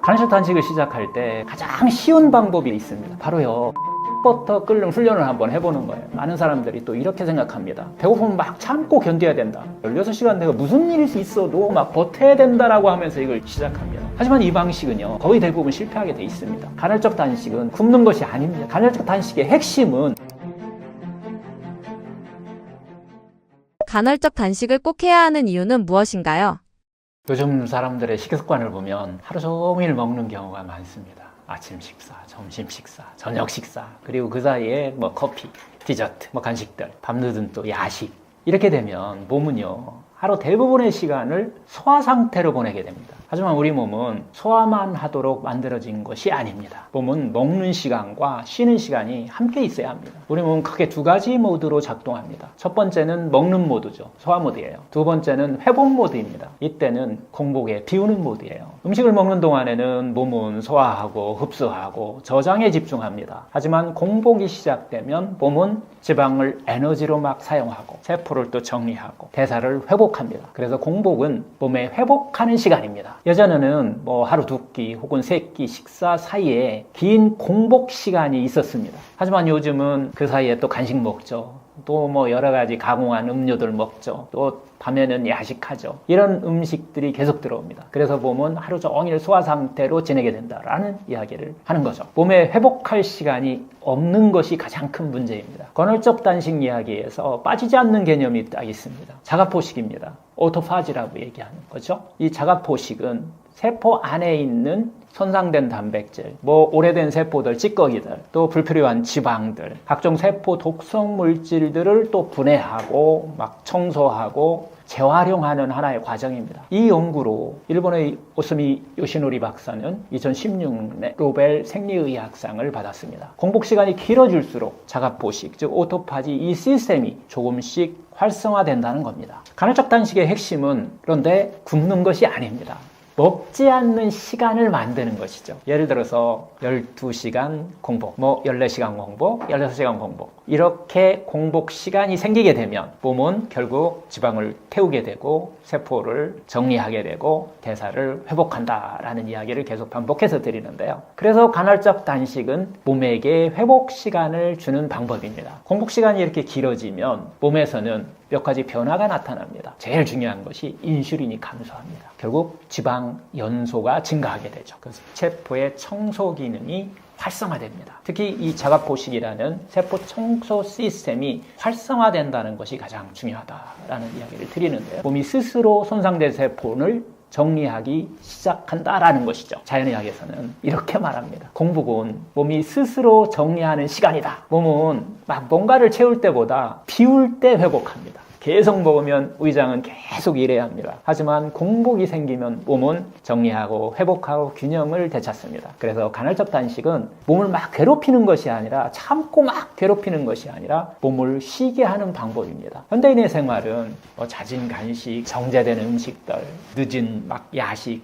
간헐적 단식을 시작할 때 가장 쉬운 방법이 있습니다. 바로요, 버터 끓는 훈련을 한번 해보는 거예요. 많은 사람들이 또 이렇게 생각합니다. 배고프면 막 참고 견뎌야 된다. 16시간 내가 무슨 일이 있어도 막 버텨야 된다라고 하면서 이걸 시작합니다. 하지만 이 방식은요, 거의 대부분 실패하게 돼 있습니다. 간헐적 단식은 굶는 것이 아닙니다. 간헐적 단식의 핵심은 간헐적 단식을 꼭 해야 하는 이유는 무엇인가요? 요즘 사람들의 식습관을 보면 하루 종일 먹는 경우가 많습니다. 아침 식사, 점심 식사, 저녁 식사, 그리고 그 사이에 뭐 커피, 디저트, 뭐 간식들, 밤늦은 또 야식. 이렇게 되면 몸은요, 하루 대부분의 시간을 소화 상태로 보내게 됩니다. 하지만 우리 몸은 소화만 하도록 만들어진 것이 아닙니다. 몸은 먹는 시간과 쉬는 시간이 함께 있어야 합니다. 우리 몸은 크게 두 가지 모드로 작동합니다. 첫 번째는 먹는 모드죠. 소화 모드예요. 두 번째는 회복 모드입니다. 이때는 공복에 비우는 모드예요. 음식을 먹는 동안에는 몸은 소화하고 흡수하고 저장에 집중합니다. 하지만 공복이 시작되면 몸은 지방을 에너지로 막 사용하고 세포를 또 정리하고 대사를 회복합니다. 그래서 공복은 몸에 회복하는 시간입니다. 예전에는 뭐 하루 두 끼 혹은 세 끼 식사 사이에 긴 공복 시간이 있었습니다. 하지만 요즘은 그 사이에 또 간식 먹죠. 또 뭐 여러 가지 가공한 음료들 먹죠. 또 밤에는 야식하죠. 이런 음식들이 계속 들어옵니다. 그래서 몸은 하루 종일 소화 상태로 지내게 된다라는 이야기를 하는 거죠. 몸에 회복할 시간이 없는 것이 가장 큰 문제입니다. 간헐적 단식 이야기에서 빠지지 않는 개념이 딱 있습니다. 자가포식입니다. 오토파지라고 얘기하는 거죠. 이 자가포식은 세포 안에 있는 손상된 단백질, 뭐 오래된 세포들, 찌꺼기들, 또 불필요한 지방들, 각종 세포 독성 물질들을 또 분해하고 막 청소하고 재활용하는 하나의 과정입니다. 이 연구로 일본의 오스미 요시노리 박사는 2016년 노벨 생리의학상을 받았습니다. 공복 시간이 길어질수록 자가포식, 즉 오토파지 이 시스템이 조금씩 활성화된다는 겁니다. 간헐적 단식의 핵심은 그런데 굶는 것이 아닙니다. 먹지 않는 시간을 만드는 것이죠. 예를 들어서 12시간 공복, 뭐 14시간 공복, 16시간 공복, 이렇게 공복 시간이 생기게 되면 몸은 결국 지방을 태우게 되고 세포를 정리하게 되고 대사를 회복한다라는 이야기를 계속 반복해서 드리는데요. 그래서 간헐적 단식은 몸에게 회복 시간을 주는 방법입니다. 공복 시간이 이렇게 길어지면 몸에서는 몇 가지 변화가 나타납니다. 제일 중요한 것이 인슐린이 감소합니다. 결국 지방 연소가 증가하게 되죠. 그래서 세포의 청소 기능이 활성화됩니다. 특히 이 자가포식이라는 세포 청소 시스템이 활성화된다는 것이 가장 중요하다라는 이야기를 드리는데요. 몸이 스스로 손상된 세포를 정리하기 시작한다라는 것이죠. 자연의학에서는 이렇게 말합니다. 공복은 몸이 스스로 정리하는 시간이다. 몸은 막 뭔가를 채울 때보다 비울 때 회복합니다. 계속 먹으면 위장은 계속 일해야 합니다. 하지만 공복이 생기면 몸은 정리하고 회복하고 균형을 되찾습니다. 그래서 간헐적 단식은 몸을 막 괴롭히는 것이 아니라 참고 막 괴롭히는 것이 아니라 몸을 쉬게 하는 방법입니다. 현대인의 생활은 잦은 간식, 정제된 음식들, 늦은 막 야식,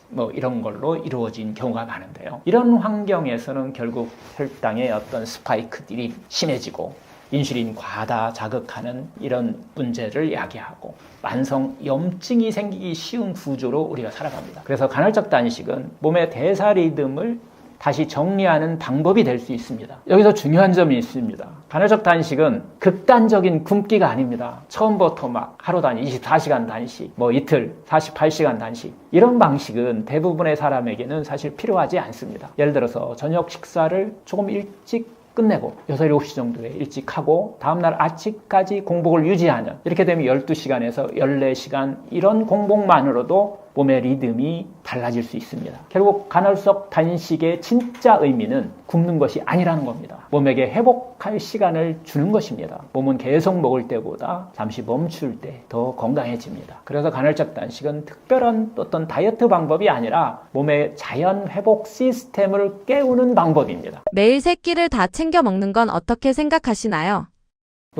뭐 이런 걸로 이루어진 경우가 많은데요. 이런 환경에서는 결국 혈당의 어떤 스파이크들이 심해지고 인슐린 과다 자극하는 이런 문제를 야기하고 만성 염증이 생기기 쉬운 구조로 우리가 살아갑니다. 그래서 간헐적 단식은 몸의 대사 리듬을 다시 정리하는 방법이 될 수 있습니다. 여기서 중요한 점이 있습니다. 간헐적 단식은 극단적인 굶기가 아닙니다. 처음부터 막 하루 단위 24시간 단식, 뭐 이틀 48시간 단식, 이런 방식은 대부분의 사람에게는 사실 필요하지 않습니다. 예를 들어서 저녁 식사를 조금 일찍 끝내고 6, 7시 정도에 일찍 하고 다음날 아침까지 공복을 유지하는, 이렇게 되면 12시간에서 14시간 이런 공복만으로도 몸의 리듬이 달라질 수 있습니다. 결국 간헐적 단식의 진짜 의미는 굶는 것이 아니라는 겁니다. 몸에게 회복할 시간을 주는 것입니다. 몸은 계속 먹을 때보다 잠시 멈출 때 더 건강해집니다. 그래서 간헐적 단식은 특별한 어떤 다이어트 방법이 아니라 몸의 자연 회복 시스템을 깨우는 방법입니다. 매일 세 끼를 다 챙겨 먹는 건 어떻게 생각하시나요?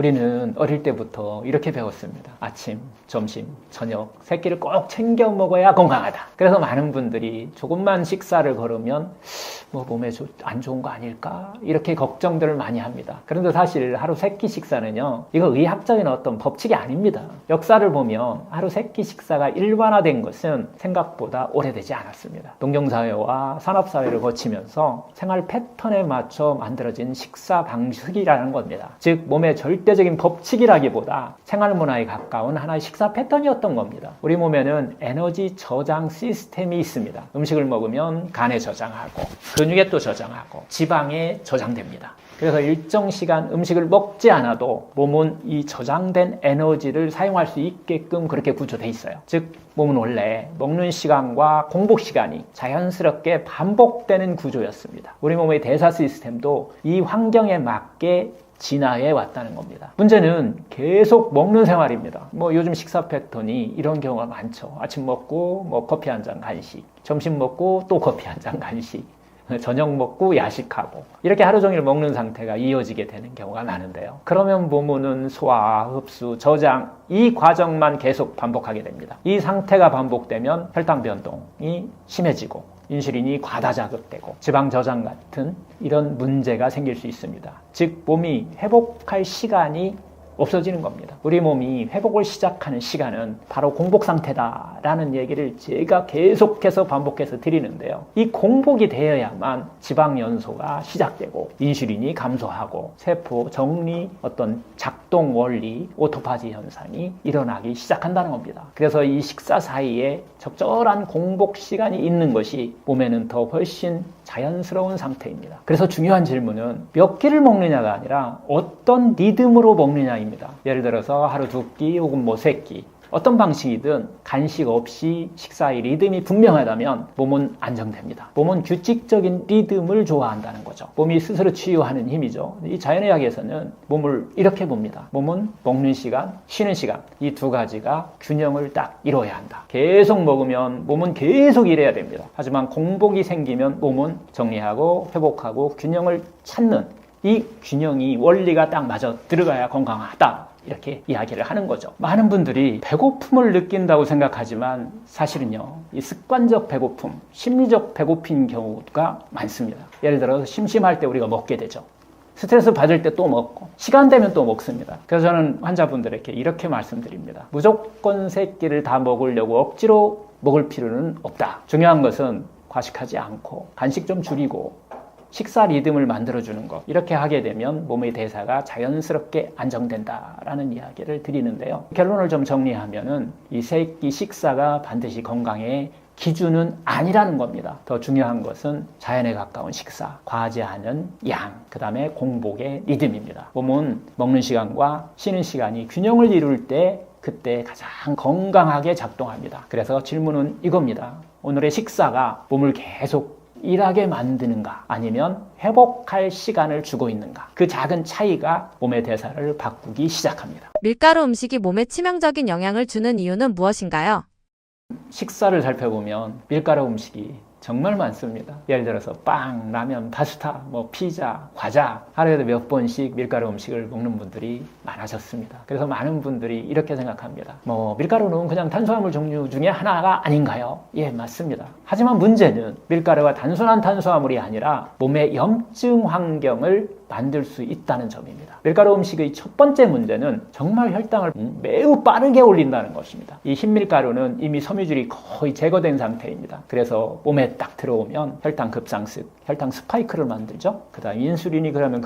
우리는 어릴 때부터 이렇게 배웠습니다. 아침, 점심, 저녁, 세 끼를 꼭 챙겨 먹어야 건강하다. 그래서 많은 분들이 조금만 식사를 거르면 뭐 몸에 안 좋은 거 아닐까? 이렇게 걱정들을 많이 합니다. 그런데 사실 하루 세 끼 식사는요, 이거 의학적인 어떤 법칙이 아닙니다. 역사를 보면 하루 세 끼 식사가 일반화된 것은 생각보다 오래되지 않았습니다. 농경사회와 산업사회를 거치면서 생활 패턴에 맞춰 만들어진 식사 방식이라는 겁니다. 즉 몸의 절대적인 법칙이라기보다 생활문화에 가까운 하나의 식사 패턴이었던 겁니다. 우리 몸에는 에너지 저장 시스템이 있습니다. 음식을 먹으면 간에 저장하고 근육에 또 저장하고 지방에 저장됩니다. 그래서 일정 시간 음식을 먹지 않아도 몸은 이 저장된 에너지를 사용할 수 있게끔 그렇게 구조되어 있어요. 즉 몸은 원래 먹는 시간과 공복 시간이 자연스럽게 반복되는 구조였습니다. 우리 몸의 대사 시스템도 이 환경에 맞게 진화해 왔다는 겁니다. 문제는 계속 먹는 생활입니다. 요즘 식사 패턴이 이런 경우가 많죠. 아침 먹고 커피 한 잔 간식, 점심 먹고 또 커피 한 잔 간식, 저녁 먹고 야식하고 이렇게 하루 종일 먹는 상태가 이어지게 되는 경우가 많은데요. 그러면 몸은 소화, 흡수, 저장 이 과정만 계속 반복하게 됩니다. 이 상태가 반복되면 혈당 변동이 심해지고 인슐린이 과다 자극되고 지방 저장 같은 이런 문제가 생길 수 있습니다. 즉 몸이 회복할 시간이 없어지는 겁니다. 우리 몸이 회복을 시작하는 시간은 바로 공복 상태다라는 얘기를 제가 계속해서 반복해서 드리는데요. 이 공복이 되어야만 지방 연소가 시작되고 인슐린이 감소하고 세포 정리 어떤 작동 원리 오토파지 현상이 일어나기 시작한다는 겁니다. 그래서 이 식사 사이에 적절한 공복 시간이 있는 것이 몸에는 더 훨씬 자연스러운 상태입니다. 그래서 중요한 질문은 몇 끼를 먹느냐가 아니라 어떤 리듬으로 먹느냐입니다. 예를 들어서 하루 2끼 혹은 3끼 어떤 방식이든 간식 없이 식사의 리듬이 분명하다면 몸은 안정됩니다. 몸은 규칙적인 리듬을 좋아한다는 거죠. 몸이 스스로 치유하는 힘이죠. 이 자연의학에서는 몸을 이렇게 봅니다. 몸은 먹는 시간, 쉬는 시간 이 두 가지가 균형을 딱 이뤄야 한다. 계속 먹으면 몸은 계속 일해야 됩니다. 하지만 공복이 생기면 몸은 정리하고 회복하고 균형을 찾는 이 균형이 원리가 딱 맞아 들어가야 건강하다. 이렇게 이야기를 하는 거죠. 많은 분들이 배고픔을 느낀다고 생각하지만 사실은요, 이 습관적 배고픔, 심리적 배고픈 경우가 많습니다. 예를 들어서 심심할 때 우리가 먹게 되죠. 스트레스 받을 때 또 먹고 시간 되면 또 먹습니다. 그래서 저는 환자분들에게 이렇게 말씀드립니다. 무조건 3끼를 다 먹으려고 억지로 먹을 필요는 없다. 중요한 것은 과식하지 않고 간식 좀 줄이고 식사 리듬을 만들어주는 것 이렇게 하게 되면 몸의 대사가 자연스럽게 안정된다라는 이야기를 드리는데요. 결론을 좀 정리하면은 이 3끼 식사가 반드시 건강의 기준은 아니라는 겁니다. 더 중요한 것은 자연에 가까운 식사, 과하지 않은 양, 그 다음에 공복의 리듬입니다. 몸은 먹는 시간과 쉬는 시간이 균형을 이룰 때 그때 가장 건강하게 작동합니다. 그래서 질문은 이겁니다. 오늘의 식사가 몸을 계속 일하게 만드는가 아니면 회복할 시간을 주고 있는가 그 작은 차이가 몸의 대사를 바꾸기 시작합니다. 밀가루 음식이 몸에 치명적인 영향을 주는 이유는 무엇인가요? 식사를 살펴보면 밀가루 음식이 정말 많습니다. 예를 들어서 빵, 라면, 파스타, 피자, 과자 하루에도 몇 번씩 밀가루 음식을 먹는 분들이 많아졌습니다. 그래서 많은 분들이 이렇게 생각합니다. 밀가루는 그냥 탄수화물 종류 중에 하나가 아닌가요? 예, 맞습니다. 하지만 문제는 밀가루가 단순한 탄수화물이 아니라 몸의 염증 환경을 만들 수 있다는 점입니다. 밀가루 음식의 첫 번째 문제는 정말 혈당을 매우 빠르게 올린다는 것입니다. 이 흰밀가루는 이미 섬유질이 거의 제거된 상태입니다. 그래서 몸에 딱 들어오면 혈당 급상승, 혈당 스파이크를 만들죠. 그 다음 인슐린이 그러면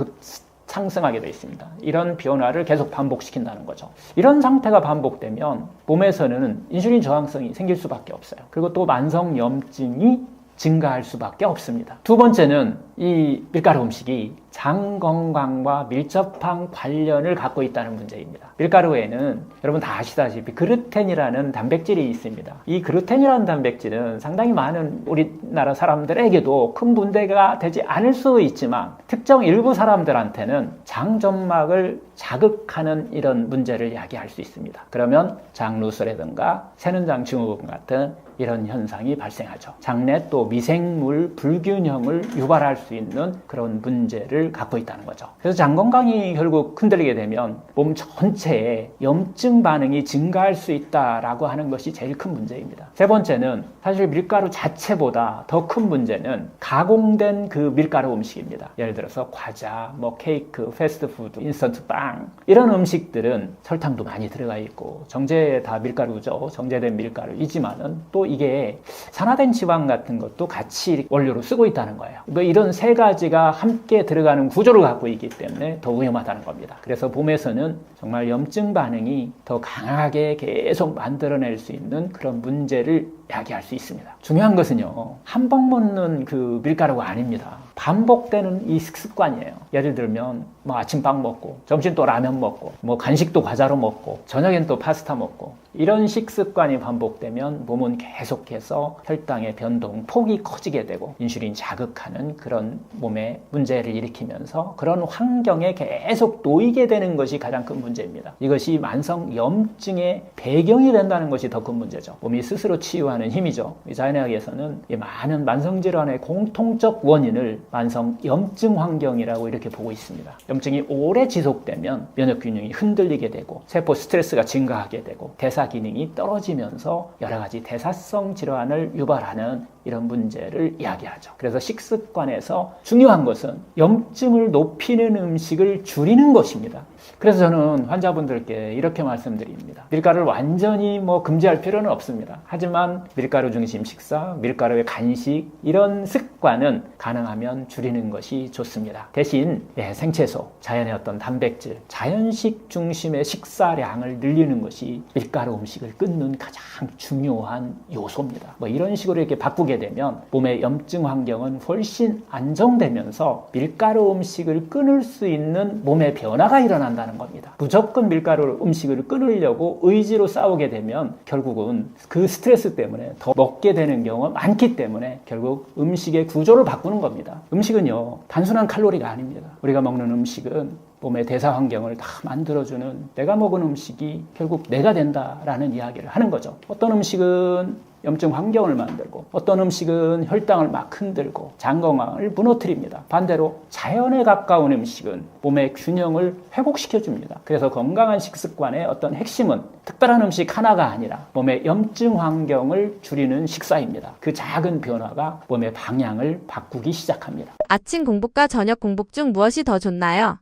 상승하게 되어 있습니다. 이런 변화를 계속 반복시킨다는 거죠. 이런 상태가 반복되면 몸에서는 인슐린 저항성이 생길 수밖에 없어요. 그리고 또 만성염증이 증가할 수밖에 없습니다. 두 번째는 이 밀가루 음식이 장 건강과 밀접한 관련을 갖고 있다는 문제입니다. 밀가루에는 여러분 다 아시다시피 그루텐이라는 단백질이 있습니다. 이 그루텐이라는 단백질은 상당히 많은 우리나라 사람들에게도 큰 문제가 되지 않을 수 있지만 특정 일부 사람들한테는 장점막을 자극하는 이런 문제를 야기할 수 있습니다. 그러면 장누수라든가 새는장 증후군 같은 이런 현상이 발생하죠. 장내 또 미생물 불균형을 유발할 수 있는 그런 문제를 갖고 있다는 거죠. 그래서 장 건강이 결국 흔들리게 되면 몸 전체에 염증 반응이 증가할 수 있다라고 하는 것이 제일 큰 문제입니다. 세 번째는 사실 밀가루 자체보다 더 큰 문제는 가공된 그 밀가루 음식입니다. 예를 들어서 과자, 뭐 케이크, 패스트푸드, 인스턴트 빵 이런 음식들은 설탕도 많이 들어가 있고 정제 다 밀가루죠. 정제된 밀가루이지만은 또 이게 산화된 지방 같은 것도 같이 원료로 쓰고 있다는 거예요. 뭐 이런 세 가지가 함께 들어가는 구조를 갖고 있기 때문에 더 위험하다는 겁니다. 그래서 몸에서는 정말 염증 반응이 더 강하게 계속 만들어낼 수 있는 그런 문제를 야기할 수 있습니다. 중요한 것은요, 한 번 먹는 그 밀가루가 아닙니다. 반복되는 이 식습관이에요. 예를 들면 뭐 아침밥 먹고 점심 또 라면 먹고 뭐 간식도 과자로 먹고 저녁엔 또 파스타 먹고 이런 식습관이 반복되면 몸은 계속해서 혈당의 변동 폭이 커지게 되고 인슐린 자극하는 그런 몸에 문제를 일으키면서 그런 환경에 계속 놓이게 되는 것이 가장 큰 문제입니다. 이것이 만성 염증의 배경이 된다는 것이 더 큰 문제죠. 몸이 스스로 치유하는 힘이죠. 자연의학에서는 이 많은 만성 질환의 공통적 원인을 만성 염증 환경이라고 이렇게 보고 있습니다. 염증이 오래 지속되면 면역 균형이 흔들리게 되고 세포 스트레스가 증가하게 되고 대사 기능이 떨어지면서 여러 가지 대사성 질환을 유발하는 이런 문제를 이야기하죠. 그래서 식습관에서 중요한 것은 염증을 높이는 음식을 줄이는 것입니다. 그래서 저는 환자분들께 이렇게 말씀드립니다. 밀가루를 완전히 금지할 필요는 없습니다. 하지만 밀가루 중심 식사, 밀가루의 간식 이런 습관은 가능하면 줄이는 것이 좋습니다. 대신 생채소, 자연의 어떤 단백질, 자연식 중심의 식사량을 늘리는 것이 밀가루 음식을 끊는 가장 중요한 요소입니다. 이런 식으로 이렇게 바꾸게 되면 몸의 염증 환경은 훨씬 안정되면서 밀가루 음식을 끊을 수 있는 몸의 변화가 일어난다는 겁니다. 무조건 밀가루 음식을 끊으려고 의지로 싸우게 되면 결국은 그 스트레스 때문에 더 먹게 되는 경우가 많기 때문에 결국 음식의 구조를 바꾸는 겁니다. 음식은요, 단순한 칼로리가 아닙니다. 우리가 먹는 음식은 몸의 대사 환경을 다 만들어주는, 내가 먹은 음식이 결국 내가 된다라는 이야기를 하는 거죠. 어떤 음식은 염증 환경을 만들고 어떤 음식은 혈당을 막 흔들고 장 건강을 무너뜨립니다. 반대로 자연에 가까운 음식은 몸의 균형을 회복시켜줍니다. 그래서 건강한 식습관의 어떤 핵심은 특별한 음식 하나가 아니라 몸의 염증 환경을 줄이는 식사입니다. 그 작은 변화가 몸의 방향을 바꾸기 시작합니다. 아침 공복과 저녁 공복 중 무엇이 더 좋나요?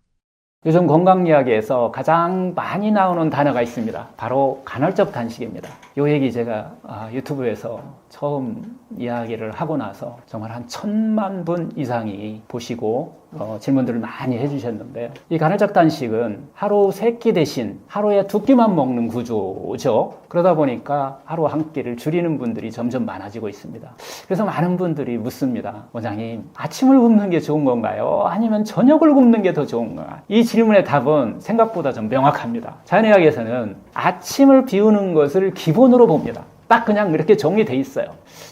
요즘 건강 이야기에서 가장 많이 나오는 단어가 있습니다. 바로 간헐적 단식입니다. 이 얘기 제가 유튜브에서 처음 이야기를 하고 나서 정말 한 1000만 분 이상이 보시고 질문들을 많이 해주셨는데, 이 간헐적 단식은 하루 3끼 대신 하루에 2끼만 먹는 구조죠. 그러다 보니까 하루 한 끼를 줄이는 분들이 점점 많아지고 있습니다. 그래서 많은 분들이 묻습니다. 원장님, 아침을 굶는 게 좋은 건가요? 아니면 저녁을 굶는 게 더 좋은가? 이 질문의 답은 생각보다 좀 명확합니다. 자연의학에서는 아침을 비우는 것을 기본으로 봅니다. 딱 그냥 이렇게 정리돼 있어요.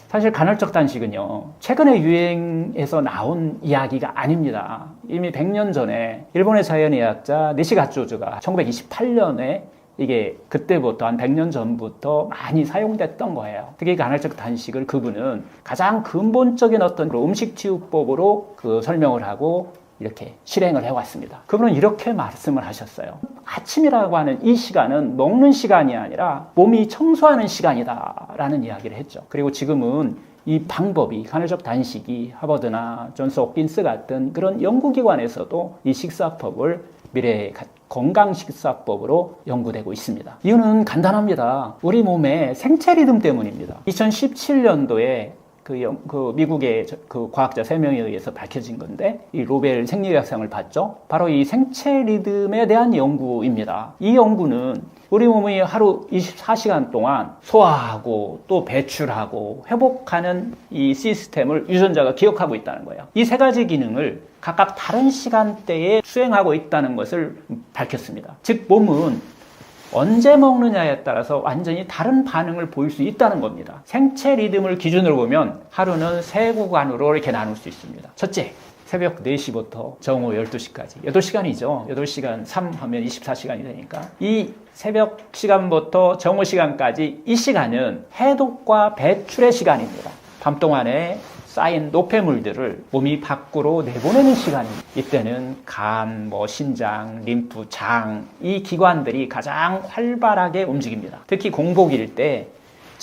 사실 간헐적 단식은요, 최근에 유행해서 나온 이야기가 아닙니다. 이미 100년 전에 일본의 자연의학자 니시가쪼즈가 1928년에 이게 그때부터 한 100년 전부터 많이 사용됐던 거예요. 특히 간헐적 단식을 그분은 가장 근본적인 어떤 음식 치유법으로 설명을 하고 이렇게 실행을 해왔습니다. 그분은 이렇게 말씀을 하셨어요. 아침이라고 하는 이 시간은 먹는 시간이 아니라 몸이 청소하는 시간이다 라는 이야기를 했죠. 그리고 지금은 이 방법이, 간헐적 단식이 하버드나 존스 홉킨스 같은 그런 연구기관에서도 이 식사법을 미래의 건강 식사법으로 연구되고 있습니다. 이유는 간단합니다. 우리 몸의 생체 리듬 때문입니다. 2017년도에 미국의 과학자 3명에 의해서 밝혀진 건데, 이 로벨 생리학상을 받죠. 바로 이 생체 리듬에 대한 연구입니다. 이 연구는 우리 몸이 하루 24시간 동안 소화하고 또 배출하고 회복하는 이 시스템을 유전자가 기억하고 있다는 거예요. 이 3가지 기능을 각각 다른 시간대에 수행하고 있다는 것을 밝혔습니다. 즉, 몸은 언제 먹느냐에 따라서 완전히 다른 반응을 보일 수 있다는 겁니다. 생체 리듬을 기준으로 보면 하루는 세 구간으로 이렇게 나눌 수 있습니다. 첫째, 새벽 4시부터 정오 12시까지 8시간이죠. 8시간 3 하면 24시간이 되니까 이 새벽 시간부터 정오 시간까지 이 시간은 해독과 배출의 시간입니다. 밤 동안에 쌓인 노폐물들을 몸이 밖으로 내보내는 시간입니다. 이때는 간, 심장, 림프, 장, 이 기관들이 가장 활발하게 움직입니다. 특히 공복일 때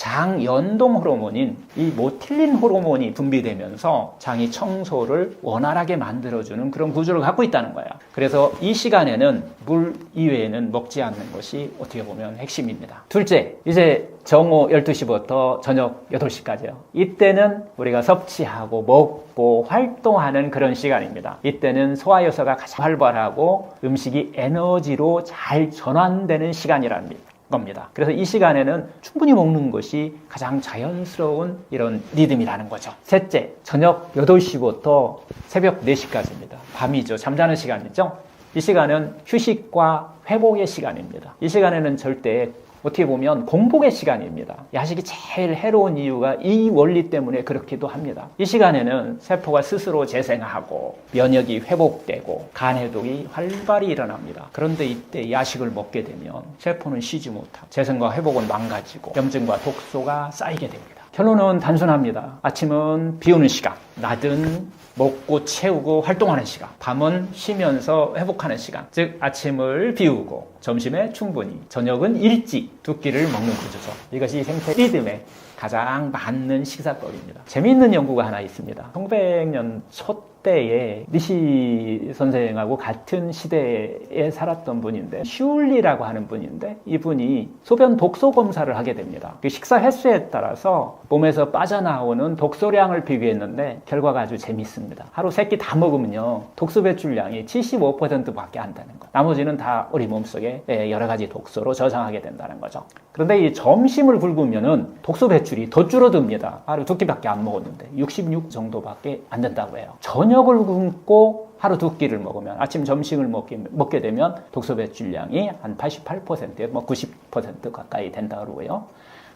장 연동 호르몬인 이 모틸린 호르몬이 분비되면서 장이 청소를 원활하게 만들어주는 그런 구조를 갖고 있다는 거예요. 그래서 이 시간에는 물 이외에는 먹지 않는 것이 어떻게 보면 핵심입니다. 둘째, 이제 정오 12시부터 저녁 8시까지요. 이때는 우리가 섭취하고 먹고 활동하는 그런 시간입니다. 이때는 소화효소가 가장 활발하고 음식이 에너지로 잘 전환되는 시간이랍니다. 겁니다. 그래서 이 시간에는 충분히 먹는 것이 가장 자연스러운 이런 리듬이라는 거죠. 셋째, 저녁 8시부터 새벽 4시까지입니다. 밤이죠. 잠자는 시간이죠. 이 시간은 휴식과 회복의 시간입니다. 이 시간에는 절대 어떻게 보면 공복의 시간입니다. 야식이 제일 해로운 이유가 이 원리 때문에 그렇기도 합니다. 이 시간에는 세포가 스스로 재생하고 면역이 회복되고 간 해독이 활발히 일어납니다. 그런데 이때 야식을 먹게 되면 세포는 쉬지 못하고 재생과 회복은 망가지고 염증과 독소가 쌓이게 됩니다. 결론은 단순합니다. 아침은 비우는 시간, 낮은 먹고 채우고 활동하는 시간, 밤은 쉬면서 회복하는 시간. 즉 아침을 비우고 점심에 충분히, 저녁은 일찍 두 끼를 먹는 구조죠. 이것이 생체 리듬에 가장 맞는 식사법입니다. 재미있는 연구가 하나 있습니다. 1900년 초 때에 니시 선생하고 같은 시대에 살았던 분인데 슐리라고 하는 분인데 이분이 소변 독소 검사를 하게 됩니다. 그 식사 횟수에 따라서 몸에서 빠져나오는 독소량을 비교했는데 결과가 아주 재밌습니다. 하루 3끼 다 먹으면요 독소 배출량이 75%밖에 안 되는 거예요. 나머지는 다 우리 몸속에 여러 가지 독소로 저장하게 된다는 거죠. 그런데 이 점심을 굶으면은 독소 배출이 더 줄어듭니다. 하루 2끼밖에 안 먹었는데 66 정도밖에 안 된다고 해요. 저녁을 굶고 하루 2끼를 먹으면 아침 점심을 먹게 되면 독소 배출량이 한 88%에 90% 가까이 된다 그러고요.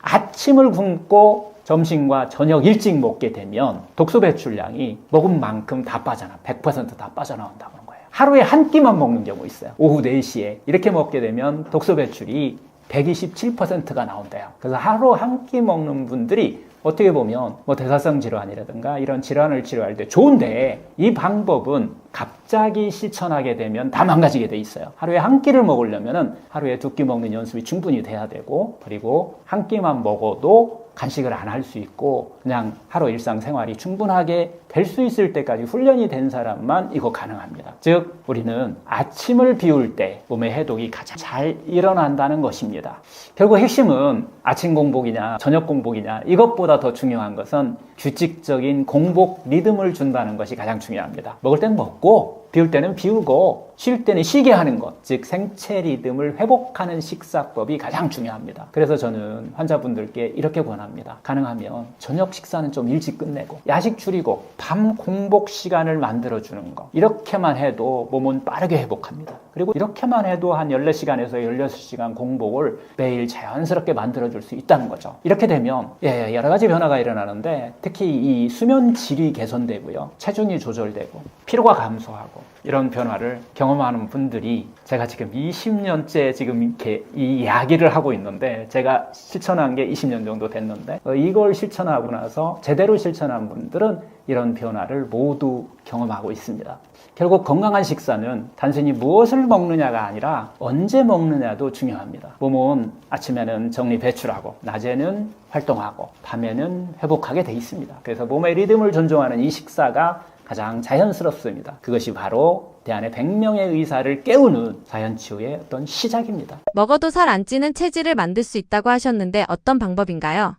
아침을 굶고 점심과 저녁 일찍 먹게 되면 독소 배출량이 먹은 만큼 다 100% 빠져나온다고 하는 거예요. 하루에 한 끼만 먹는 경우 있어요. 오후 4시에 이렇게 먹게 되면 독소 배출이 127%가 나온대요. 그래서 하루 한 끼 먹는 분들이 어떻게 보면 대사성 질환이라든가 이런 질환을 치료할 때 좋은데 이 방법은 갑자기 실천하게 되면 다 망가지게 돼 있어요. 하루에 한 끼를 먹으려면 하루에 2끼 먹는 연습이 충분히 돼야 되고 그리고 한 끼만 먹어도 간식을 안 할 수 있고 그냥 하루 일상생활이 충분하게 될 수 있을 때까지 훈련이 된 사람만 이거 가능합니다. 즉 우리는 아침을 비울 때 몸의 해독이 가장 잘 일어난다는 것입니다. 결국 핵심은 아침 공복이냐 저녁 공복이냐 이것보다 더 중요한 것은 규칙적인 공복 리듬을 준다는 것이 가장 중요합니다. 먹을 때는 먹고 비울 때는 비우고 쉴 때는 쉬게 하는 것, 즉 생체 리듬을 회복하는 식사법이 가장 중요합니다. 그래서 저는 환자분들께 이렇게 권합니다. 가능하면 저녁 식사는 좀 일찍 끝내고 야식 줄이고 밤 공복 시간을 만들어주는 것, 이렇게만 해도 몸은 빠르게 회복합니다. 그리고 이렇게만 해도 한 14시간에서 16시간 공복을 매일 자연스럽게 만들어줄 수 있다는 거죠. 이렇게 되면 여러 가지 변화가 일어나는데 특히 이 수면 질이 개선되고요, 체중이 조절되고 피로가 감소하고 이런 변화를 경험하는 분들이 제가 지금 20년째 지금 이렇게 이 이야기를 하고 있는데 제가 실천한 게 20년 정도 됐는데 이걸 실천하고 나서 제대로 실천한 분들은 이런 변화를 모두 경험하고 있습니다. 결국 건강한 식사는 단순히 무엇을 먹느냐가 아니라 언제 먹느냐도 중요합니다. 몸은 아침에는 정리 배출하고 낮에는 활동하고 밤에는 회복하게 돼 있습니다. 그래서 몸의 리듬을 존중하는 이 식사가 가장 자연스럽습니다. 그것이 바로 대안의 100명의 의사를 깨우는 자연치유의 어떤 시작입니다. 먹어도 살 안 찌는 체질을 만들 수 있다고 하셨는데 어떤 방법인가요?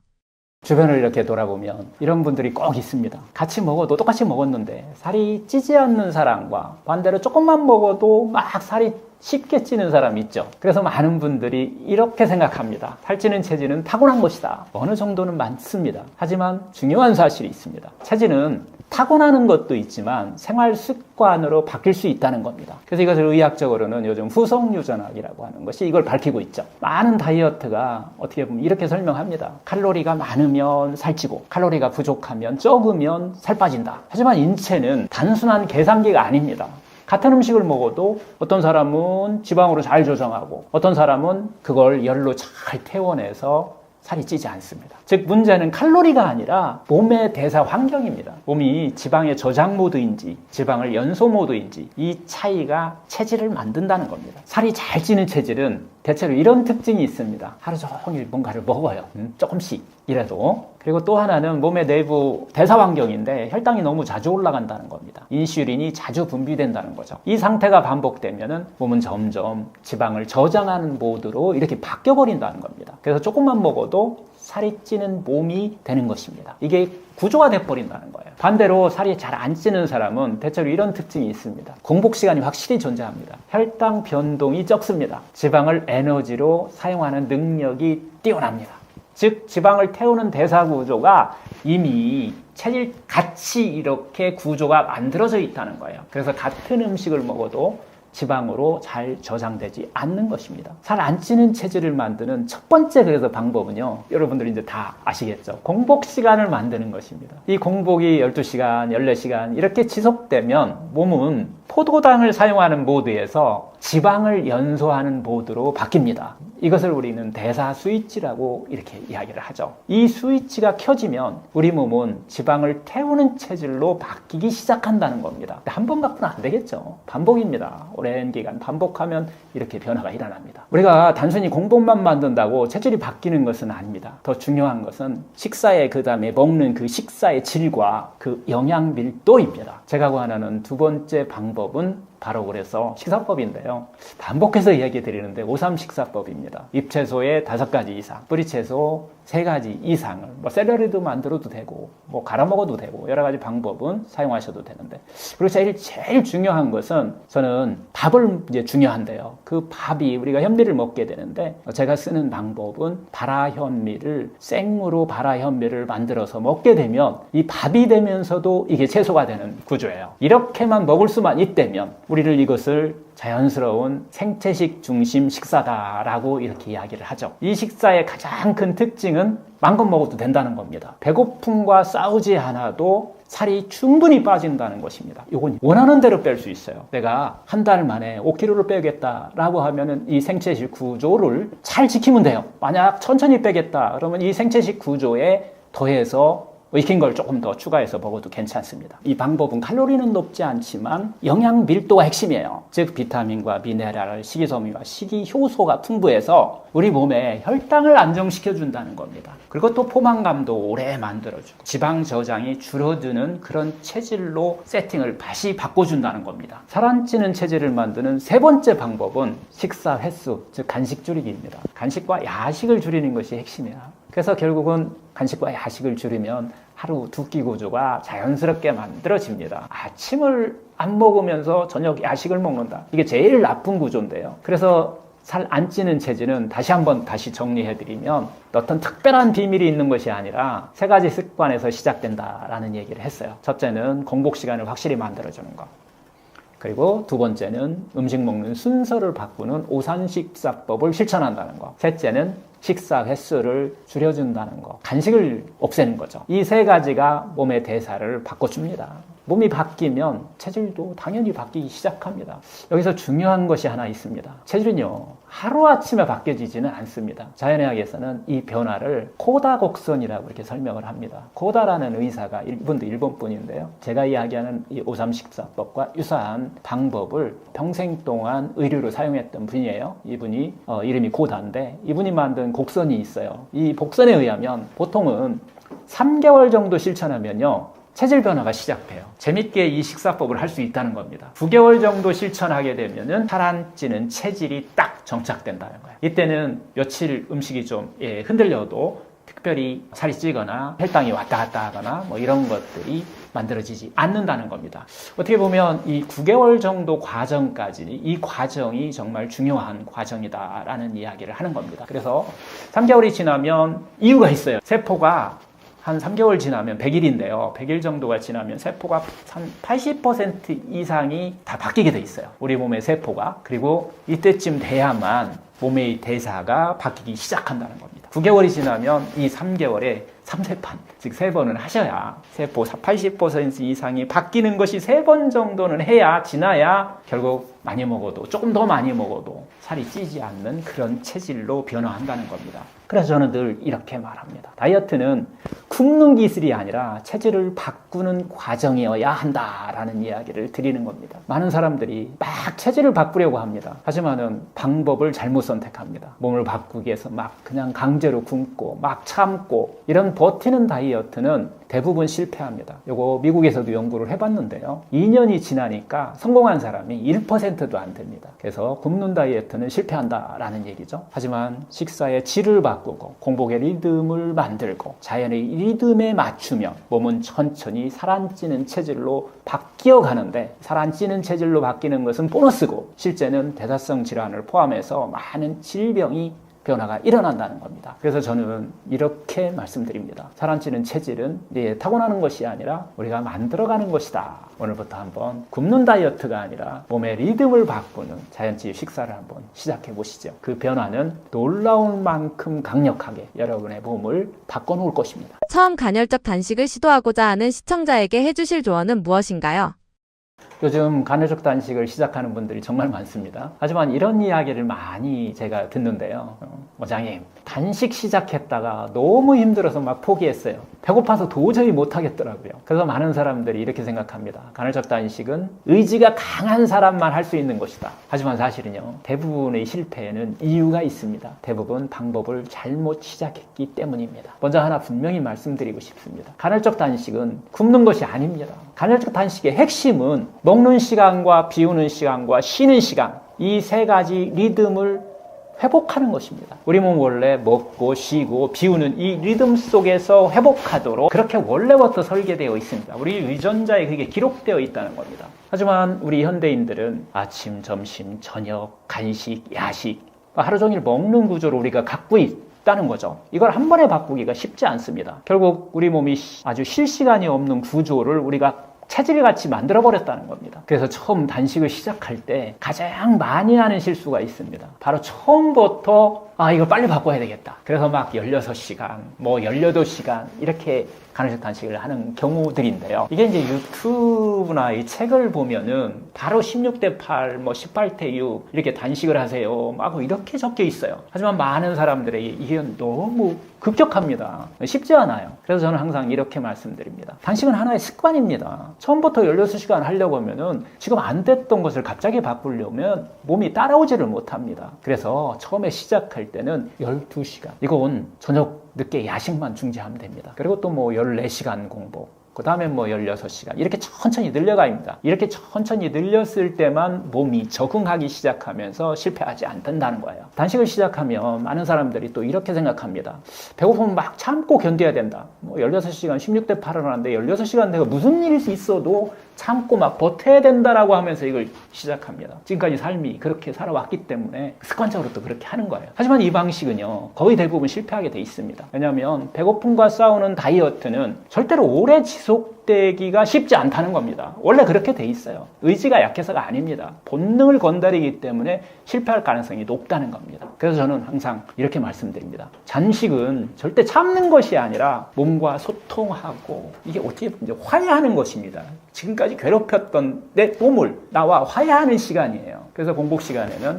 주변을 이렇게 돌아보면 이런 분들이 꼭 있습니다. 같이 먹어도 똑같이 먹었는데 살이 찌지 않는 사람과 반대로 조금만 먹어도 막 살이 쉽게 찌는 사람이 있죠. 그래서 많은 분들이 이렇게 생각합니다. 살찌는 체질은 타고난 것이다. 어느 정도는 많습니다. 하지만 중요한 사실이 있습니다. 체질은 타고나는 것도 있지만 생활 습관으로 바뀔 수 있다는 겁니다. 그래서 이것을 의학적으로는 요즘 후성유전학이라고 하는 것이 이걸 밝히고 있죠. 많은 다이어트가 어떻게 보면 이렇게 설명합니다. 칼로리가 많으면 살찌고 칼로리가 부족하면 적으면 살 빠진다. 하지만 인체는 단순한 계산기가 아닙니다. 같은 음식을 먹어도 어떤 사람은 지방으로 잘 조정하고 어떤 사람은 그걸 열로 잘 태워내서 살이 찌지 않습니다. 즉 문제는 칼로리가 아니라 몸의 대사 환경입니다. 몸이 지방의 저장 모드인지 지방을 연소 모드인지 이 차이가 체질을 만든다는 겁니다. 살이 잘 찌는 체질은 대체로 이런 특징이 있습니다. 하루 종일 뭔가를 먹어요. 조금씩이라도. 그리고 또 하나는 몸의 내부 대사 환경인데 혈당이 너무 자주 올라간다는 겁니다. 인슐린이 자주 분비된다는 거죠. 이 상태가 반복되면은 몸은 점점 지방을 저장하는 모드로 이렇게 바뀌어버린다는 겁니다. 그래서 조금만 먹어도 살이 찌는 몸이 되는 것입니다. 이게 구조가 돼버린다는 거예요. 반대로 살이 잘 안 찌는 사람은 대체로 이런 특징이 있습니다. 공복 시간이 확실히 존재합니다. 혈당 변동이 적습니다. 지방을 에너지로 사용하는 능력이 뛰어납니다. 즉 지방을 태우는 대사 구조가 이미 체질 같이 이렇게 구조가 만들어져 있다는 거예요. 그래서 같은 음식을 먹어도 지방으로 잘 저장되지 않는 것입니다. 살 안 찌는 체질을 만드는 첫 번째 그래서 방법은요. 여러분들이 이제 다 아시겠죠. 공복 시간을 만드는 것입니다. 이 공복이 12시간, 14시간 이렇게 지속되면 몸은 포도당을 사용하는 모드에서 지방을 연소하는 모드로 바뀝니다. 이것을 우리는 대사 스위치라고 이렇게 이야기를 하죠. 이 스위치가 켜지면 우리 몸은 지방을 태우는 체질로 바뀌기 시작한다는 겁니다. 한 번 갖고는 안 되겠죠. 반복입니다. 오랜 기간 반복하면 이렇게 변화가 일어납니다. 우리가 단순히 공복만 만든다고 체질이 바뀌는 것은 아닙니다. 더 중요한 것은 식사에 그다음에 먹는 그 식사의 질과 그 영양 밀도입니다. 제가 구하는 두 번째 방법은 바로 그래서 식사법인데요. 반복해서 이야기 드리는데 5.3 식사법입니다. 잎채소에 5가지 이상, 뿌리채소 3가지 이상을 샐러리도 만들어도 되고 갈아 먹어도 되고 여러 가지 방법은 사용하셔도 되는데 그리고 제일 중요한 것은 저는 밥을 이제 중요한데요. 그 밥이 우리가 현미를 먹게 되는데 제가 쓰는 방법은 발화현미를 생으로 발화현미를 만들어서 먹게 되면 이 밥이 되면서도 이게 채소가 되는 구조예요. 이렇게만 먹을 수만 있다면 우리를 이것을 자연스러운 생채식 중심 식사다라고 이렇게 이야기를 하죠. 이 식사의 가장 큰 특징은 마음껏 먹어도 된다는 겁니다. 배고픔과 싸우지 않아도 살이 충분히 빠진다는 것입니다. 이건 원하는 대로 뺄 수 있어요. 내가 한 달 만에 5kg를 빼겠다라고 하면은 이 생채식 구조를 잘 지키면 돼요. 만약 천천히 빼겠다 그러면 이 생채식 구조에 더해서 익힌 걸 조금 더 추가해서 먹어도 괜찮습니다. 이 방법은 칼로리는 높지 않지만 영양 밀도가 핵심이에요. 즉 비타민과 미네랄, 식이섬유와 식이효소가 풍부해서 우리 몸에 혈당을 안정시켜준다는 겁니다. 그리고 또 포만감도 오래 만들어주고 지방 저장이 줄어드는 그런 체질로 세팅을 다시 바꿔준다는 겁니다. 살 안 찌는 체질을 만드는 세 번째 방법은 식사 횟수, 즉 간식 줄이기입니다. 간식과 야식을 줄이는 것이 핵심이에요. 그래서 결국은 간식과 야식을 줄이면 하루 두 끼 구조가 자연스럽게 만들어집니다. 아침을 안 먹으면서 저녁 야식을 먹는다. 이게 제일 나쁜 구조인데요. 그래서 살 안 찌는 체질은 다시 정리해드리면 어떤 특별한 비밀이 있는 것이 아니라 3가지 습관에서 시작된다라는 얘기를 했어요. 첫째는 공복 시간을 확실히 만들어주는 것. 그리고 두 번째는 음식 먹는 순서를 바꾸는 오산식사법을 실천한다는 것. 셋째는 식사 횟수를 줄여준다는 것. 간식을 없애는 거죠. 이 3가지가 몸의 대사를 바꿔줍니다. 몸이 바뀌면 체질도 당연히 바뀌기 시작합니다. 여기서 중요한 것이 하나 있습니다. 체질은요, 하루아침에 바뀌어지지는 않습니다. 자연의학에서는 이 변화를 코다 곡선이라고 이렇게 설명을 합니다. 코다라는 의사가 이분도 일본 분인데요. 제가 이야기하는 이 5.3 식사법과 유사한 방법을 평생 동안 의료로 사용했던 분이에요. 이분이 이름이 고다인데 이분이 만든 곡선이 있어요. 이 곡선에 의하면 보통은 3개월 정도 실천하면요, 체질 변화가 시작돼요. 재밌게 이 식사법을 할 수 있다는 겁니다. 9개월 정도 실천하게 되면은 살 안 찌는 체질이 딱 정착된다는 거예요. 이때는 며칠 음식이 좀 흔들려도 특별히 살이 찌거나 혈당이 왔다 갔다 하거나 이런 것들이 만들어지지 않는다는 겁니다. 어떻게 보면 이 9개월 정도 과정까지 이 과정이 정말 중요한 과정이다라는 이야기를 하는 겁니다. 그래서 3개월이 지나면 이유가 있어요. 세포가 한 3개월 지나면 100일인데요. 100일 정도가 지나면 세포가 한 80% 이상이 다 바뀌게 돼 있어요. 우리 몸의 세포가. 그리고 이때쯤 돼야만 몸의 대사가 바뀌기 시작한다는 겁니다. 9개월이 지나면 이 3개월에 3세판, 즉 3번은 하셔야 세포 80% 이상이 바뀌는 것이 3번 정도는 해야 지나야 결국 많이 먹어도 조금 더 많이 먹어도 살이 찌지 않는 그런 체질로 변화한다는 겁니다. 그래서 저는 늘 이렇게 말합니다. 다이어트는 굶는 기술이 아니라 체질을 바꾸는 과정이어야 한다라는 이야기를 드리는 겁니다. 많은 사람들이 막 체질을 바꾸려고 합니다. 하지만은 방법을 잘못 선택합니다. 몸을 바꾸기 위해서 막 그냥 강제로 굶고 막 참고 이런 버티는 다이어트는 대부분 실패합니다. 요거 미국에서도 연구를 해봤는데요. 2년이 지나니까 성공한 사람이 1%도 안 됩니다. 그래서 굶는 다이어트는 실패한다라는 얘기죠. 하지만 식사의 질을 바꾸고 공복의 리듬을 만들고 자연의 리듬에 맞추면 몸은 천천히 살 안 찌는 체질로 바뀌어 가는데 살 안 찌는 체질로 바뀌는 것은 보너스고 실제는 대사성 질환을 포함해서 많은 질병이 변화가 일어난다는 겁니다. 그래서 저는 이렇게 말씀드립니다. 살 안 찌는 체질은 타고나는 것이 아니라 우리가 만들어가는 것이다. 오늘부터 한번 굶는 다이어트가 아니라 몸의 리듬을 바꾸는 자연치 식사를 한번 시작해 보시죠. 그 변화는 놀라울 만큼 강력하게 여러분의 몸을 바꿔놓을 것입니다. 처음 간헐적 단식을 시도하고자 하는 시청자에게 해주실 조언은 무엇인가요? 요즘 간헐적 단식을 시작하는 분들이 정말 많습니다. 하지만 이런 이야기를 많이 제가 듣는데요. 원장님, 단식 시작했다가 너무 힘들어서 막 포기했어요. 배고파서 도저히 못하겠더라고요. 그래서 많은 사람들이 이렇게 생각합니다. 간헐적 단식은 의지가 강한 사람만 할 수 있는 것이다. 하지만 사실은요, 대부분의 실패에는 이유가 있습니다. 대부분 방법을 잘못 시작했기 때문입니다. 먼저 하나 분명히 말씀드리고 싶습니다. 간헐적 단식은 굶는 것이 아닙니다. 간헐적 단식의 핵심은 먹는 시간과 비우는 시간과 쉬는 시간, 이 3가지 리듬을 회복하는 것입니다. 우리 몸 원래 먹고 쉬고 비우는 이 리듬 속에서 회복하도록 그렇게 원래부터 설계되어 있습니다. 우리 유전자에 그게 기록되어 있다는 겁니다. 하지만 우리 현대인들은 아침, 점심, 저녁, 간식, 야식 하루 종일 먹는 구조를 우리가 갖고 있다는 거죠. 이걸 한 번에 바꾸기가 쉽지 않습니다. 결국 우리 몸이 아주 쉴 시간이 없는 구조를 우리가 체질같이 만들어버렸다는 겁니다. 그래서 처음 단식을 시작할 때 가장 많이 하는 실수가 있습니다. 바로 처음부터 이거 빨리 바꿔야 되겠다. 그래서 막 16시간, 18시간 이렇게 간헐적 단식을 하는 경우들인데요. 이게 이제 유튜브나 이 책을 보면은 바로 16대 8, 18대 6 이렇게 단식을 하세요. 막 이렇게 적혀 있어요. 하지만 많은 사람들에게 이게 너무 급격합니다. 쉽지 않아요. 그래서 저는 항상 이렇게 말씀드립니다. 단식은 하나의 습관입니다. 처음부터 16시간 하려고 하면은 지금 안 됐던 것을 갑자기 바꾸려면 몸이 따라오지를 못합니다. 그래서 처음에 시작할 때는 12시간. 이건 저녁 늦게 야식만 중지하면 됩니다. 그리고 또 14시간 공복. 그 다음에 16시간. 이렇게 천천히 늘려갑니다. 이렇게 천천히 늘렸을 때만 몸이 적응하기 시작하면서 실패하지 않는다는 거예요. 단식을 시작하면 많은 사람들이 또 이렇게 생각합니다. 배고프면 막 참고 견뎌야 된다. 16시간 16대 8을 하는데 16시간 내가 무슨 일이 있어도 참고 막 버텨야 된다라고 하면서 이걸 시작합니다. 지금까지 삶이 그렇게 살아왔기 때문에 습관적으로 또 그렇게 하는 거예요. 하지만 이 방식은요, 거의 대부분 실패하게 돼 있습니다. 왜냐하면 배고픔과 싸우는 다이어트는 절대로 오래 지속되기가 쉽지 않다는 겁니다. 원래 그렇게 돼 있어요. 의지가 약해서가 아닙니다. 본능을 건드리기 때문에 실패할 가능성이 높다는 겁니다. 그래서 저는 항상 이렇게 말씀드립니다. 단식은 절대 참는 것이 아니라 몸과 소통하고 이게 어떻게 보면 화해하는 것입니다. 지금까지 괴롭혔던 내 몸을 나와 화해하는 시간이에요. 그래서 공복 시간에는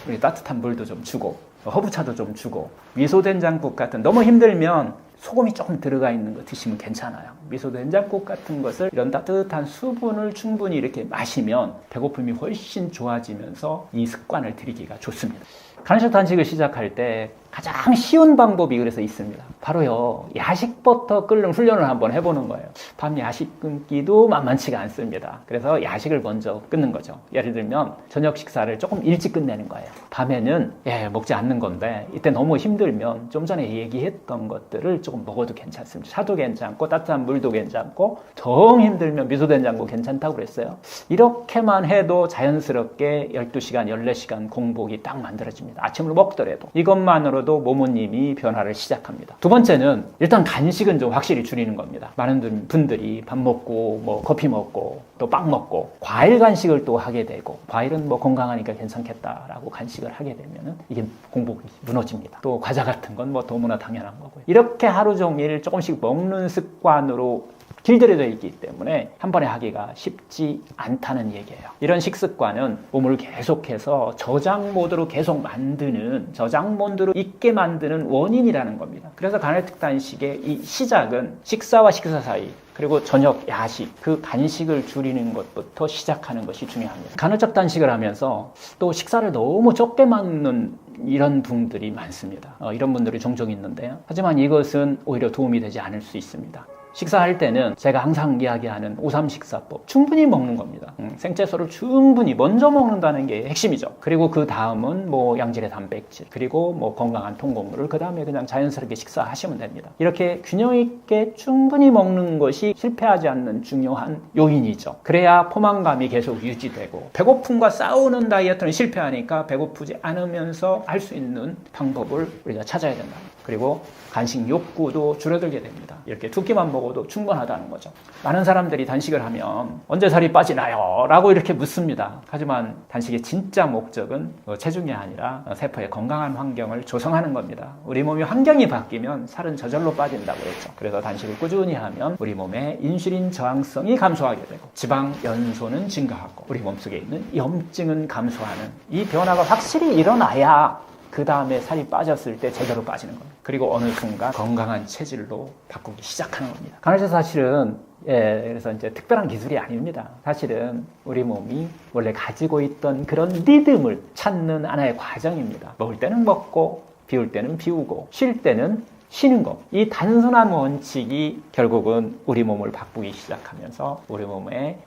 우리 따뜻한 물도 좀 주고 허브차도 좀 주고 미소된장국 같은, 너무 힘들면 소금이 조금 들어가 있는 거 드시면 괜찮아요. 미소된장국 같은 것을 이런 따뜻한 수분을 충분히 이렇게 마시면 배고픔이 훨씬 좋아지면서 이 습관을 들이기가 좋습니다. 간헐적 단식을 시작할 때 가장 쉬운 방법이 그래서 있습니다. 바로요, 야식부터 끓는 훈련을 한번 해보는 거예요. 밤 야식 끊기도 만만치가 않습니다. 그래서 야식을 먼저 끊는 거죠. 예를 들면 저녁 식사를 조금 일찍 끝내는 거예요. 밤에는 먹지 않는 건데 이때 너무 힘들면 좀 전에 얘기했던 것들을 조금 먹어도 괜찮습니다. 차도 괜찮고 따뜻한 물도 괜찮고 정 힘들면 미소된장국 괜찮다고 그랬어요. 이렇게만 해도 자연스럽게 12시간, 14시간 공복이 딱 만들어집니다. 아침을 먹더라도 이것만으로 식습관으로도 모모님이 변화를 시작합니다. 두 번째는 일단 간식은 좀 확실히 줄이는 겁니다. 많은 분들이 밥 먹고 뭐 커피 먹고 또 빵 먹고 과일 간식을 또 하게 되고, 과일은 뭐 건강하니까 괜찮겠다라고 간식을 하게 되면은 이게 공복이 무너집니다. 또 과자 같은 건 뭐 너무나 당연한 거고요. 이렇게 하루 종일 조금씩 먹는 습관으로 길들여져 있기 때문에 한 번에 하기가 쉽지 않다는 얘기예요. 이런 식습관은 몸을 계속해서 저장 모드로 계속 만드는, 저장 모드로 있게 만드는 원인이라는 겁니다. 그래서 간헐적 단식의 이 시작은 식사와 식사 사이, 그리고 저녁, 야식, 그 간식을 줄이는 것부터 시작하는 것이 중요합니다. 간헐적 단식을 하면서 또 식사를 너무 적게 먹는 이런 분들이 많습니다. 이런 분들이 종종 있는데요. 하지만 이것은 오히려 도움이 되지 않을 수 있습니다. 식사할 때는 제가 항상 이야기하는 5-3 식사법, 충분히 먹는 겁니다. 생채소를 충분히 먼저 먹는다는 게 핵심이죠. 그리고 그 다음은 뭐 양질의 단백질, 그리고 뭐 건강한 통곡물을 그 다음에 그냥 자연스럽게 식사하시면 됩니다. 이렇게 균형 있게 충분히 먹는 것이 실패하지 않는 중요한 요인이죠. 그래야 포만감이 계속 유지되고, 배고픔과 싸우는 다이어트는 실패하니까 배고프지 않으면서 할 수 있는 방법을 우리가 찾아야 된다. 그리고 간식 욕구도 줄어들게 됩니다. 이렇게 두 끼만 먹어도 충분하다는 거죠. 많은 사람들이 단식을 하면 언제 살이 빠지나요? 라고 이렇게 묻습니다. 하지만 단식의 진짜 목적은 체중이 아니라 세포의 건강한 환경을 조성하는 겁니다. 우리 몸이 환경이 바뀌면 살은 저절로 빠진다고 했죠. 그래서 단식을 꾸준히 하면 우리 몸의 인슐린 저항성이 감소하게 되고, 지방 연소는 증가하고, 우리 몸속에 있는 염증은 감소하는 이 변화가 확실히 일어나야 그 다음에 살이 빠졌을 때 제대로 빠지는 겁니다. 그리고 어느 순간 건강한 체질로 바꾸기 시작하는 겁니다. 간헐적 사실은 그래서 이제 특별한 기술이 아닙니다. 사실은 우리 몸이 원래 가지고 있던 그런 리듬을 찾는 하나의 과정입니다. 먹을 때는 먹고, 비울 때는 비우고, 쉴 때는 쉬는 것. 이 단순한 원칙이 결국은 우리 몸을 바꾸기 시작하면서 우리 몸의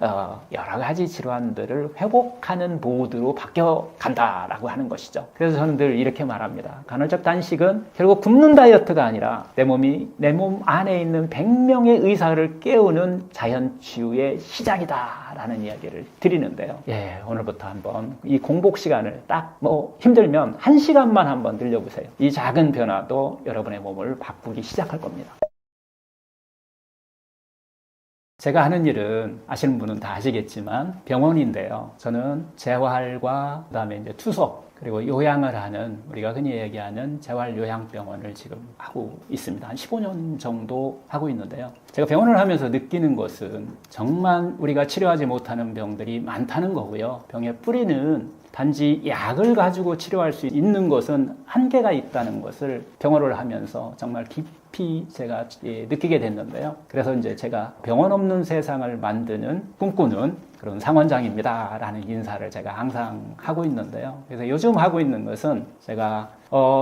여러 가지 질환들을 회복하는 모드로 바뀌어 간다라고 하는 것이죠. 그래서 저는 늘 이렇게 말합니다. 간헐적 단식은 결국 굶는 다이어트가 아니라 내 몸 안에 있는 100명의 의사를 깨우는 자연치유의 시작이다라는 이야기를 드리는데요. 오늘부터 한번 이 공복 시간을 딱 힘들면 1시간만 한번 늘려보세요. 이 작은 변화도 여러분의 몸을 바꾸기 시작할 겁니다. 제가 하는 일은 아시는 분은 다 아시겠지만 병원인데요. 저는 재활과 그다음에 이제 투석, 그리고 요양을 하는, 우리가 흔히 얘기하는 재활요양병원을 지금 하고 있습니다. 한 15년 정도 하고 있는데요. 제가 병원을 하면서 느끼는 것은 정말 우리가 치료하지 못하는 병들이 많다는 거고요. 병의 뿌리는 단지 약을 가지고 치료할 수 있는 것은 한계가 있다는 것을 병원을 하면서 정말 깊이 제가 느끼게 됐는데요. 그래서 이제 제가 병원 없는 세상을 만드는, 꿈꾸는 그런 상원장입니다 라는 인사를 제가 항상 하고 있는데요. 그래서 요즘 하고 있는 것은 제가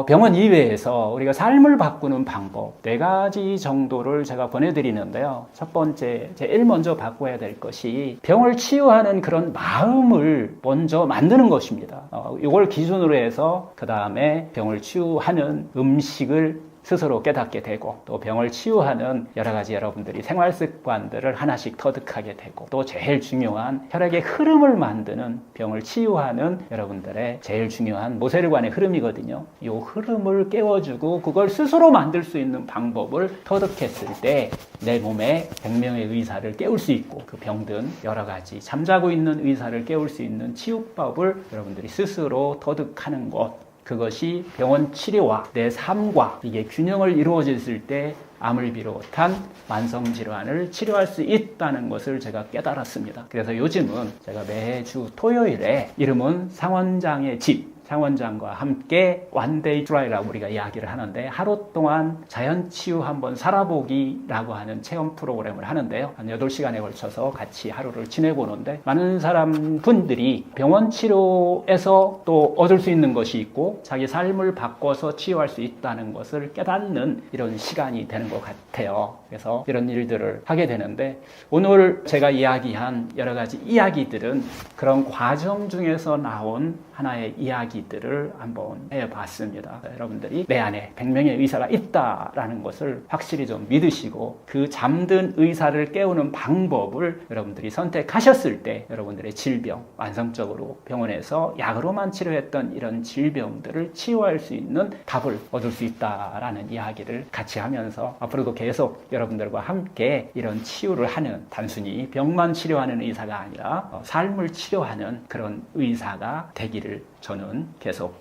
병원 이외에서 우리가 삶을 바꾸는 방법 4가지 정도를 제가 보내드리는데요. 첫 번째, 제일 먼저 바꿔야 될 것이 병을 치유하는 그런 마음을 먼저 만드는 것입니다. 이걸 기준으로 해서 그 다음에 병을 치유하는 음식을 스스로 깨닫게 되고, 또 병을 치유하는 여러 가지 여러분들이 생활 습관들을 하나씩 터득하게 되고, 또 제일 중요한 혈액의 흐름을 만드는, 병을 치유하는 여러분들의 제일 중요한 모세혈관의 흐름이거든요. 이 흐름을 깨워주고 그걸 스스로 만들 수 있는 방법을 터득했을 때 내 몸에 100명의 의사를 깨울 수 있고, 그 병든 여러 가지 잠자고 있는 의사를 깨울 수 있는 치유법을 여러분들이 스스로 터득하는 것, 그것이 병원 치료와 내 삶과 이게 균형을 이루어졌을 때 암을 비롯한 만성질환을 치료할 수 있다는 것을 제가 깨달았습니다. 그래서 요즘은 제가 매주 토요일에 이름은 상원장의 집, 상원장과 함께 원데이 트라이라고 우리가 이야기를 하는데, 하루 동안 자연치유 한번 살아보기라고 하는 체험 프로그램을 하는데요. 한 8시간에 걸쳐서 같이 하루를 지내보는데, 많은 분들이 병원 치료에서 또 얻을 수 있는 것이 있고 자기 삶을 바꿔서 치유할 수 있다는 것을 깨닫는 이런 시간이 되는 것 같아요. 그래서 이런 일들을 하게 되는데, 오늘 제가 이야기한 여러 가지 이야기들은 그런 과정 중에서 나온 하나의 이야기 이야기들을 한번 해봤습니다. 여러분들이 내 안에 100명의 의사가 있다라는 것을 확실히 좀 믿으시고 그 잠든 의사를 깨우는 방법을 여러분들이 선택하셨을 때 여러분들의 질병, 완성적으로 병원에서 약으로만 치료했던 이런 질병들을 치유할 수 있는 답을 얻을 수 있다라는 이야기를 같이 하면서 앞으로도 계속 여러분들과 함께 이런 치유를 하는, 단순히 병만 치료하는 의사가 아니라 삶을 치료하는 그런 의사가 되기를 저는 계속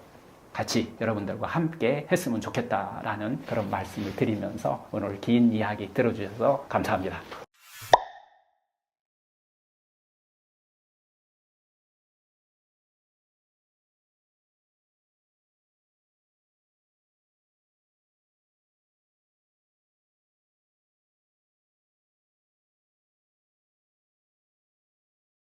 같이 여러분들과 함께 했으면 좋겠다라는 그런 말씀을 드리면서 오늘 긴 이야기 들어주셔서 감사합니다.